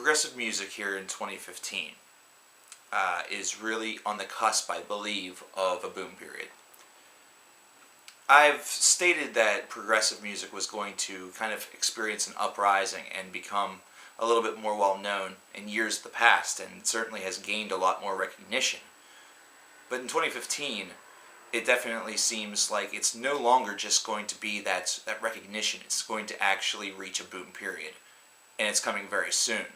progressive music here in 2015 is really on the cusp, I believe, of a boom period. I've stated that progressive music was going to kind of experience an uprising and become a little bit more well known in years of the past, and certainly has gained a lot more recognition. But in 2015, it definitely seems like it's no longer just going to be that recognition. It's going to actually reach a boom period, and it's coming very soon.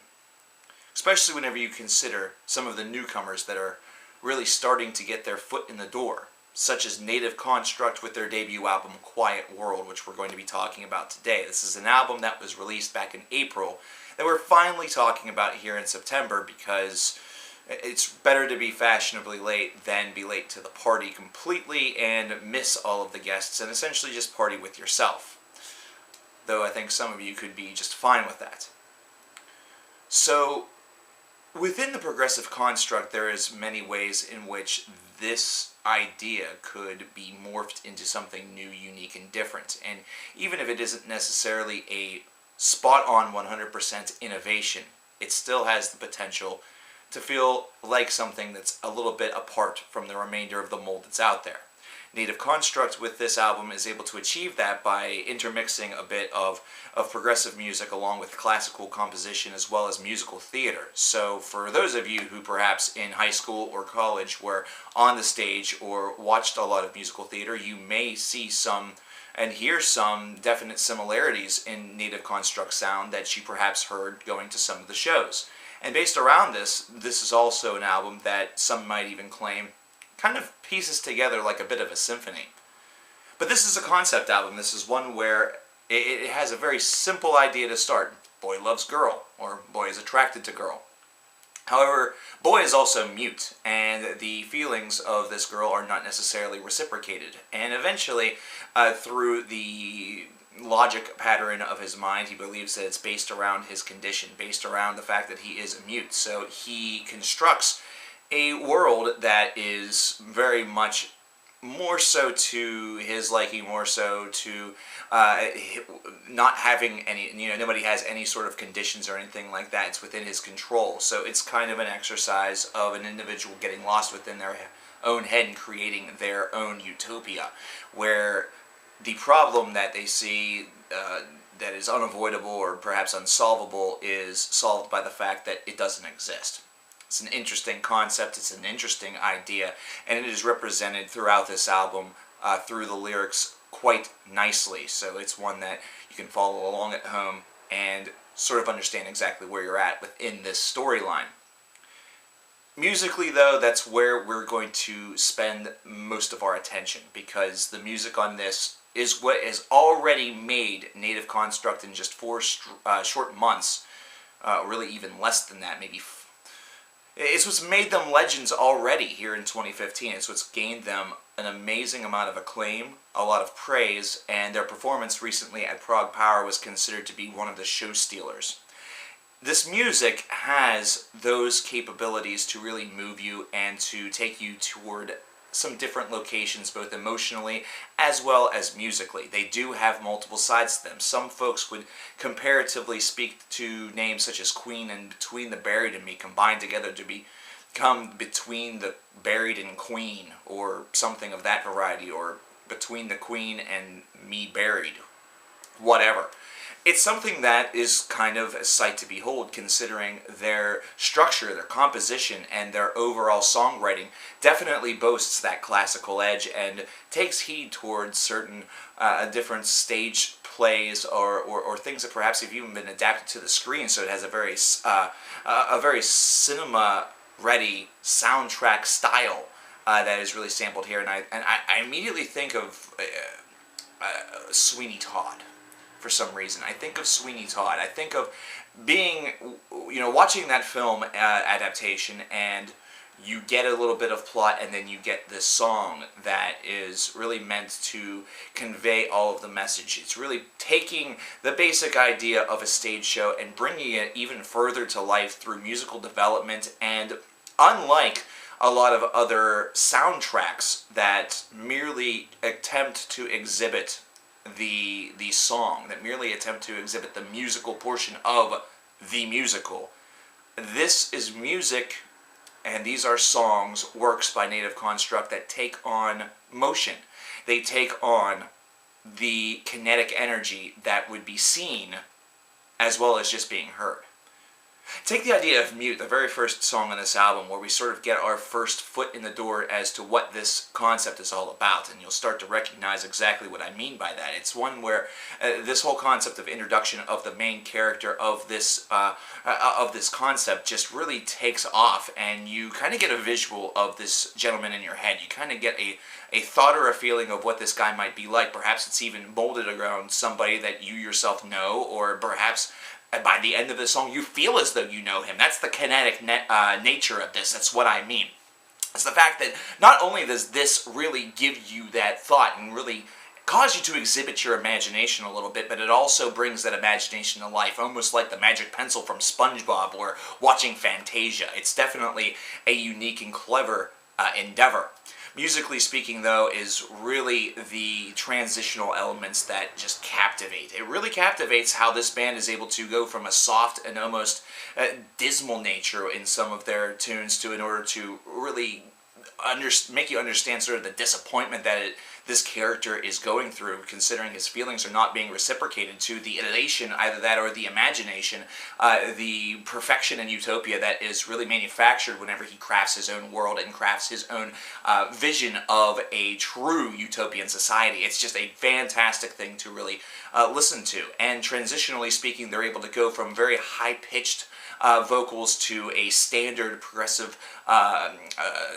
Especially whenever you consider some of the newcomers that are really starting to get their foot in the door, such as Native Construct with their debut album Quiet World, which we're going to be talking about today. This is an album that was released back in April that we're finally talking about here in September, because it's better to be fashionably late than be late to the party completely and miss all of the guests and essentially just party with yourself. Though I think some of you could be just fine with that. So, within the progressive construct, there is many ways in which this idea could be morphed into something new, unique, and different. And even if it isn't necessarily a spot-on 100% innovation, it still has the potential to feel like something that's a little bit apart from the remainder of the mold that's out there. Native Construct with this album is able to achieve that by intermixing a bit of progressive music along with classical composition as well as musical theater. So for those of you who perhaps in high school or college were on the stage or watched a lot of musical theater, you may see some and hear some definite similarities in Native Construct sound that you perhaps heard going to some of the shows. And based around this is also an album that some might even claim kind of pieces together like a bit of a symphony. But this is a concept album. This is one where it has a very simple idea to start. Boy loves girl, or boy is attracted to girl. However, boy is also mute, and the feelings of this girl are not necessarily reciprocated. And eventually, through the logic pattern of his mind, he believes that it's based around his condition, based around the fact that he is a mute. So he constructs a world that is very much more so to his liking, more so to not having any, nobody has any sort of conditions or anything like that. It's within his control. So it's kind of an exercise of an individual getting lost within their own head and creating their own utopia, where the problem that they see that is unavoidable or perhaps unsolvable is solved by the fact that it doesn't exist. It's an interesting concept, it's an interesting idea, and it is represented throughout this album through the lyrics quite nicely. So it's one that you can follow along at home and sort of understand exactly where you're at within this storyline. Musically, though, that's where we're going to spend most of our attention, because the music on this is what has already made Native Construct in just 4 short months, really even less than that, maybe. It's what's made them legends already here in 2015. It's what's gained them an amazing amount of acclaim, a lot of praise, and their performance recently at Prog Power was considered to be one of the show stealers. This music has those capabilities to really move you and to take you toward some different locations, both emotionally as well as musically. They do have multiple sides to them. Some folks would comparatively speak to names such as Queen and Between the Buried and Me combined together to become Between the Buried and Queen, or something of that variety, or Between the Queen and Me Buried, whatever. It's something that is kind of a sight to behold, considering their structure, their composition, and their overall songwriting definitely boasts that classical edge and takes heed towards certain different stage plays or things that perhaps have even been adapted to the screen. So it has a very cinema-ready soundtrack style that is really sampled here. And I immediately think of Sweeney Todd. For some reason, I think of Sweeney Todd. I think of being, watching that film adaptation, and you get a little bit of plot, and then you get this song that is really meant to convey all of the message. It's really taking the basic idea of a stage show and bringing it even further to life through musical development. And unlike a lot of other soundtracks that merely attempt to exhibit the song, that merely attempt to exhibit the musical portion of the musical, this is music, and these are songs, works by Native Construct that take on motion. They take on the kinetic energy that would be seen as well as just being heard. Take the idea of Mute, the very first song on this album, where we sort of get our first foot in the door as to what this concept is all about, and you'll start to recognize exactly what I mean by that. It's one where this whole concept of introduction of the main character of this concept just really takes off, and you kind of get a visual of this gentleman in your head. You kind of get a thought or a feeling of what this guy might be like. Perhaps it's even molded around somebody that you yourself know, or perhaps by the end of the song, you feel as though you know him. That's the kinetic nature of this. That's what I mean. It's the fact that not only does this really give you that thought and really cause you to exhibit your imagination a little bit, but it also brings that imagination to life, almost like the magic pencil from SpongeBob or watching Fantasia. It's definitely a unique and clever endeavor. Musically speaking, though, is really the transitional elements that just captivate. It really captivates how this band is able to go from a soft and almost dismal nature in some of their tunes to, in order to really make you understand sort of the disappointment that this character is going through, considering his feelings are not being reciprocated, to the elation, either that or the imagination, the perfection and utopia that is really manufactured whenever he crafts his own world and crafts his own vision of a true utopian society. It's just a fantastic thing to really listen to. And transitionally speaking, they're able to go from very high-pitched vocals to a standard progressive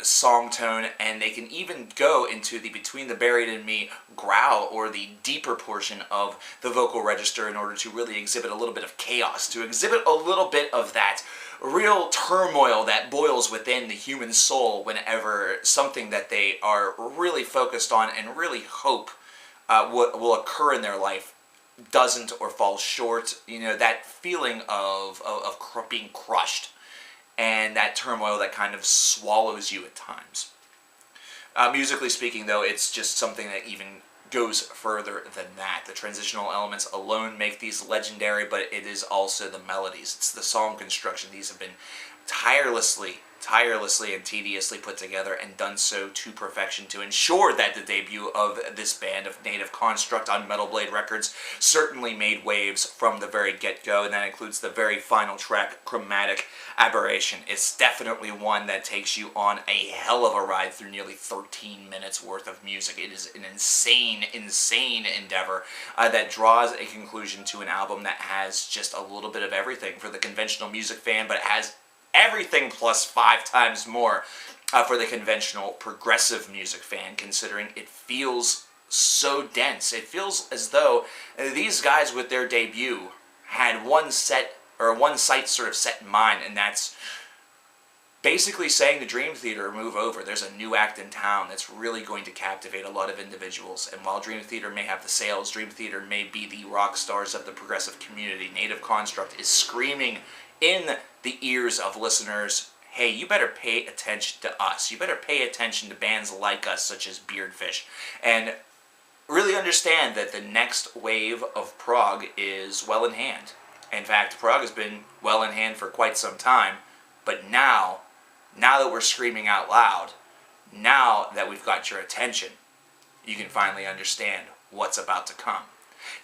song tone, and they can even go into the Between the Buried and Me growl, or the deeper portion of the vocal register, in order to really exhibit a little bit of chaos, to exhibit a little bit of that real turmoil that boils within the human soul whenever something that they are really focused on and really hope will occur in their life doesn't, or falls short. You know, that feeling of being crushed, and that turmoil that kind of swallows you at times. Musically speaking, though, it's just something that even goes further than that. The transitional elements alone make these legendary, but it is also the melodies. It's the song construction. These have been tirelessly and tediously put together, and done so to perfection to ensure that the debut of this band of Native Construct on Metal Blade Records certainly made waves from the very get-go, and that includes the very final track, Chromatic Aberration. It's definitely one that takes you on a hell of a ride through nearly 13 minutes worth of music. It is an insane endeavor that draws a conclusion to an album that has just a little bit of everything for the conventional music fan, but it has everything plus 5 times more for the conventional progressive music fan, considering it feels so dense. It feels as though these guys with their debut had one sight sort of set in mind, and that's basically saying to Dream Theater, move over. There's a new act in town that's really going to captivate a lot of individuals. And while Dream Theater may have the sales, Dream Theater may be the rock stars of the progressive community, Native Construct is screaming in the ears of listeners, hey, you better pay attention to us. You better pay attention to bands like us, such as Beardfish, and really understand that the next wave of prog is well in hand. In fact, prog has been well in hand for quite some time, but now that we're screaming out loud, now that we've got your attention, you can finally understand what's about to come.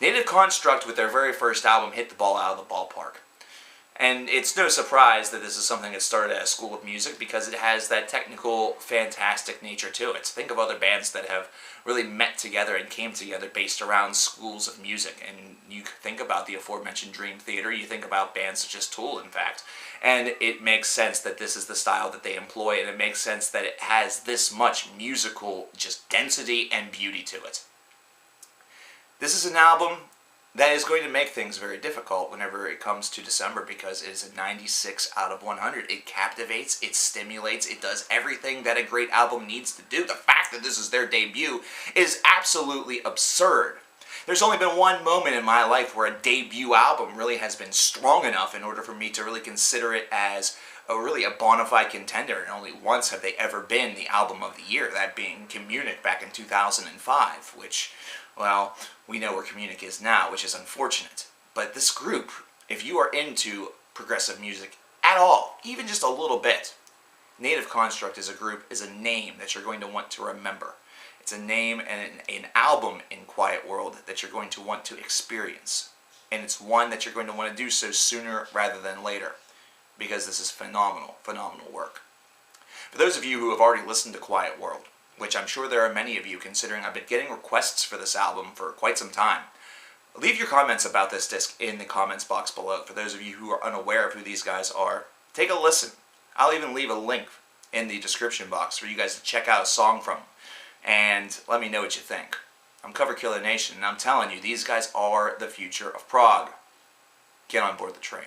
Native Construct, with their very first album, hit the ball out of the ballpark. And it's no surprise that this is something that started at a school of music, because it has that technical, fantastic nature to it. Think of other bands that have really met together and came together based around schools of music. And you think about the aforementioned Dream Theater, you think about bands such as Tool, in fact. And it makes sense that this is the style that they employ, and it makes sense that it has this much musical just density and beauty to it. This is an album that is going to make things very difficult whenever it comes to December, because it is a 96 out of 100. It captivates, it stimulates, it does everything that a great album needs to do. The fact that this is their debut is absolutely absurd. There's only been one moment in my life where a debut album really has been strong enough in order for me to really consider it as really a bona fide contender, and only once have they ever been the album of the year, that being Communic back in 2005, which, well, we know where Communic is now, which is unfortunate. But this group, if you are into progressive music at all, even just a little bit. Native Construct as a group is a name that you're going to want to remember. It's a name and an album in Quiet World that you're going to want to experience. And it's one that you're going to want to do so sooner rather than later, because this is phenomenal, phenomenal work. For those of you who have already listened to Quiet World, which I'm sure there are many of you, considering I've been getting requests for this album for quite some time, leave your comments about this disc in the comments box below. For those of you who are unaware of who these guys are, take a listen. I'll even leave a link in the description box for you guys to check out a song from them, and let me know what you think. I'm Coverkillernation, and I'm telling you, these guys are the future of prog. Get on board the train.